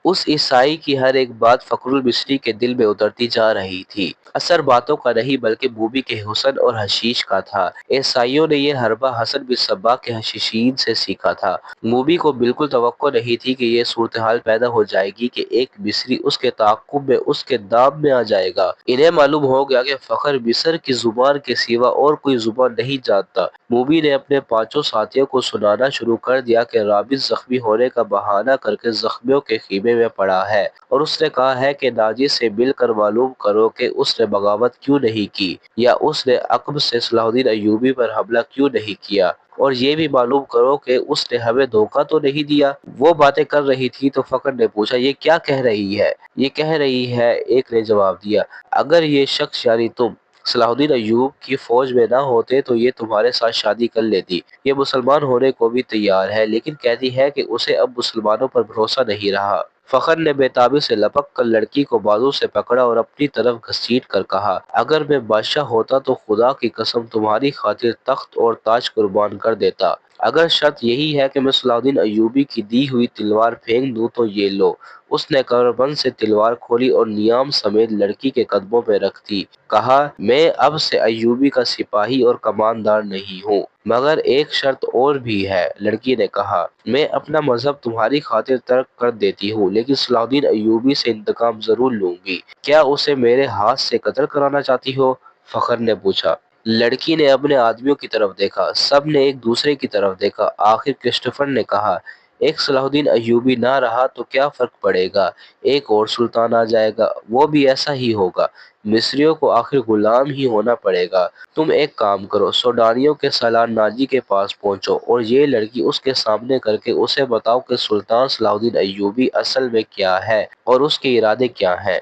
اس عیسائی کی ہر ایک بات فخر المصری کے دل میں اترتی جا رہی تھی۔ اثر باتوں کا نہیں بلکہ موبی کے حسن اور حشیش کا تھا۔ عیسائیوں نے یہ حربہ حسن بن صباح کے حشیشین سے سیکھا تھا۔ موبی کو بالکل توقع نہیں تھی کہ یہ صورتحال پیدا ہو جائے گی کہ ایک مصری اس کے تعاقب میں اس کے دام میں آ جائے گا۔ انہیں معلوم ہو گیا کہ فخر مصر کی زبان کے سوا اور کوئی زبان نہیں جانتا۔ موبی نے اپنے پانچوں ساتھیوں کو سنانا شروع کر دیا کہ رابط زخمی ہونے کا بہانہ کر کے زخمیوں کے خیمے میں پڑا ہے، اور اس نے کہا ہے کہ ناجی سے مل کر معلوم کرو کہ اس نے بغاوت کیوں نہیں کی، یا اس نے عقب سے صلاح الدین ایوبی پر حملہ کیوں نہیں کیا، اور یہ بھی معلوم کرو کہ اس نے ہمیں دھوکہ تو نہیں دیا۔ وہ باتیں کر رہی تھی تو فخر نے پوچھا، یہ کیا کہہ رہی ہے؟ یہ کہہ رہی ہے، ایک نے جواب دیا، اگر یہ شخص یعنی تم صلاح الدین ایوب کی فوج میں نہ ہوتے تو یہ تمہارے ساتھ شادی کر لیتی۔ یہ مسلمان ہونے کو بھی تیار ہے، لیکن کہتی ہے کہ اسے اب مسلمانوں پر بھروسہ نہیں رہا۔ فخر نے بےتابی سے لپک کر لڑکی کو بازو سے پکڑا اور اپنی طرف گھسیٹ کر کہا، اگر میں بادشاہ ہوتا تو خدا کی قسم تمہاری خاطر تخت اور تاج قربان کر دیتا۔ اگر شرط یہی ہے کہ میں صلاح الدین ایوبی کی دی ہوئی تلوار پھینک دوں تو یہ لو۔ اس نے کمربند سے تلوار کھولی اور نیام سمیت لڑکی کے قدموں میں رکھ دی۔ کہا، میں اب سے ایوبی کا سپاہی اور کماندار نہیں ہوں، مگر ایک شرط اور بھی ہے۔ لڑکی نے کہا، میں اپنا مذہب تمہاری خاطر ترک کر دیتی ہوں، لیکن صلاح الدین ایوبی سے انتقام ضرور لوں گی۔ کیا اسے میرے ہاتھ سے قتل کرانا چاہتی ہو؟ فخر نے پوچھا۔ لڑکی نے اپنے آدمیوں کی طرف دیکھا، سب نے ایک دوسرے کی طرف دیکھا۔ آخر کرسٹوفر نے کہا، ایک صلاح الدین ایوبی نہ رہا تو کیا فرق پڑے گا، ایک اور سلطان آ جائے گا، وہ بھی ایسا ہی ہوگا، مصریوں کو آخر غلام ہی ہونا پڑے گا۔ تم ایک کام کرو، سوڈانیوں کے سالار ناجی کے پاس پہنچو اور یہ لڑکی اس کے سامنے کر کے اسے بتاؤ کہ سلطان صلاح الدین ایوبی اصل میں کیا ہے اور اس کے ارادے کیا ہیں۔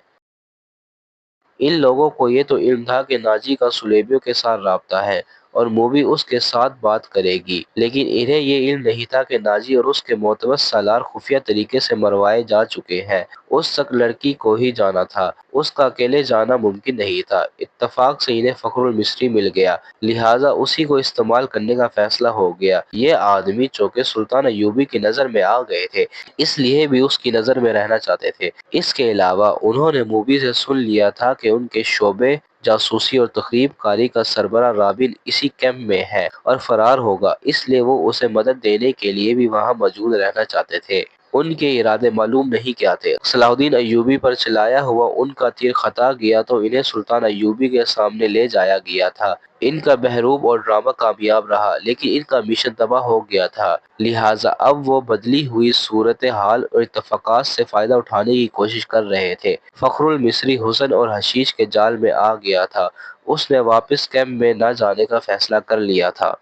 ان لوگوں کو یہ تو علم تھا کہ ناجی کا صلیبیوں کے ساتھ رابطہ ہے اور موبی اس کے ساتھ بات کرے گی، لیکن انہیں یہ علم نہیں تھا کہ ناجی اور اس کے معتبر سالار خفیہ طریقے سے مروائے جا چکے ہیں۔ اس تک لڑکی کو ہی جانا تھا، اس کا اکیلے جانا ممکن نہیں تھا۔ اتفاق سے انہیں فخر المصری مل گیا، لہٰذا اسی کو استعمال کرنے کا فیصلہ ہو گیا۔ یہ آدمی چونکہ سلطان ایوبی کی نظر میں آ گئے تھے، اس لیے بھی اس کی نظر میں رہنا چاہتے تھے۔ اس کے علاوہ انہوں نے موبی سے سن لیا تھا کہ ان کے شعبے جاسوسی اور تخریب کاری کا سربراہ رابن اسی کیمپ میں ہے اور فرار ہوگا، اس لیے وہ اسے مدد دینے کے لیے بھی وہاں موجود رہنا چاہتے تھے۔ ان کے ارادے معلوم نہیں کیا تھے۔ صلاح الدین ایوبی پر چلایا ہوا ان کا تیر خطا گیا تو انہیں سلطان ایوبی کے سامنے لے جایا گیا تھا۔ ان کا بحروب اور ڈرامہ کامیاب رہا، لیکن ان کا مشن تباہ ہو گیا تھا، لہٰذا اب وہ بدلی ہوئی صورتحال اور اتفاقات سے فائدہ اٹھانے کی کوشش کر رہے تھے۔ فخر المصری حسن اور حشیش کے جال میں آ گیا تھا۔ اس نے واپس کیمپ میں نہ جانے کا فیصلہ کر لیا تھا۔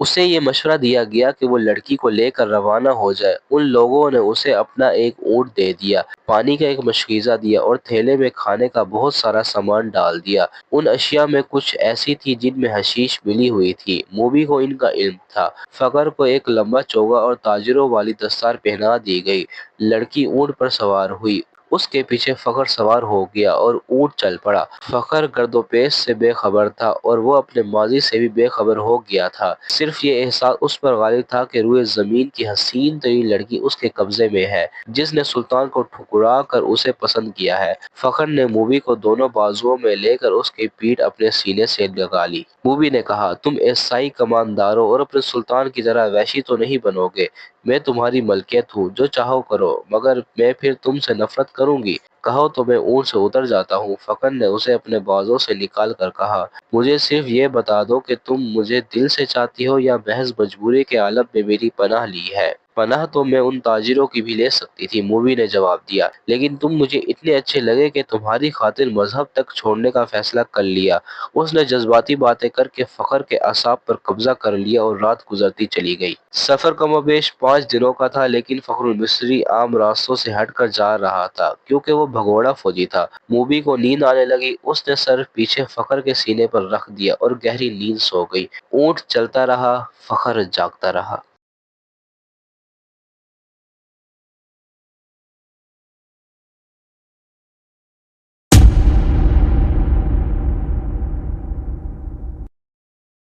اسے یہ مشورہ دیا گیا کہ وہ لڑکی کو لے کر روانہ ہو جائے۔ ان لوگوں نے اسے اپنا ایک اونٹ دے دیا، پانی کا ایک مشکیزہ دیا اور تھیلے میں کھانے کا بہت سارا سامان ڈال دیا۔ ان اشیاء میں کچھ ایسی تھی جن میں حشیش ملی ہوئی تھی۔ موبی کو ان کا علم تھا۔ فخر کو ایک لمبا چوغا اور تاجروں والی دستار پہنا دی گئی۔ لڑکی اونٹ پر سوار ہوئی، اس کے پیچھے فخر سوار ہو گیا اور اونٹ چل پڑا۔ فخر گرد و پیش سے بے خبر تھا اور وہ اپنے ماضی سے بھی بے خبر ہو گیا تھا۔ صرف یہ احساس اس پر غالب تھا کہ روئے زمین کی حسین ترین لڑکی اس کے قبضے میں ہے، جس نے سلطان کو ٹھکرا کر اسے پسند کیا ہے۔ فخر نے موبی کو دونوں بازوؤں میں لے کر اس کی پیٹھ اپنے سینے سے لگا لی۔ موبی نے کہا، تم عیسائی کمانداروں اور اپنے سلطان کی طرح وحشی تو نہیں بنو گے؟ میں تمہاری ملکیت ہوں، جو چاہو کرو، مگر میں پھر تم سے نفرت کروں گی؟ کہو تو میں اونٹ سے اتر جاتا ہوں۔ فخر نے اسے اپنے بازو سے نکال کر کہا، مجھے صرف یہ بتا دو کہ تم مجھے دل سے چاہتی ہو یا محض مجبوری کے عالم میں میری پناہ لی ہے۔ پناہ تو میں ان تاجروں کی بھی لے سکتی تھی، موبی نے جواب دیا، لیکن تم مجھے اتنے اچھے لگے کہ تمہاری خاطر مذہب تک چھوڑنے کا فیصلہ کر لیا۔ اس نے جذباتی باتیں کر کے فخر کے اعصاب پر قبضہ کر لیا اور رات گزرتی چلی گئی۔ سفر کم و بیش 5 دنوں کا تھا، لیکن فخر المصری عام راستوں سے ہٹ کر جا رہا تھا کیونکہ وہ بھگوڑا فوجی تھا۔ موبی کو نیند آنے لگی، اس نے سر پیچھے فخر کے سینے پر رکھ دیا اور گہری نیند سو گئی۔ اونٹ چلتا رہا، فخر جاگتا رہا۔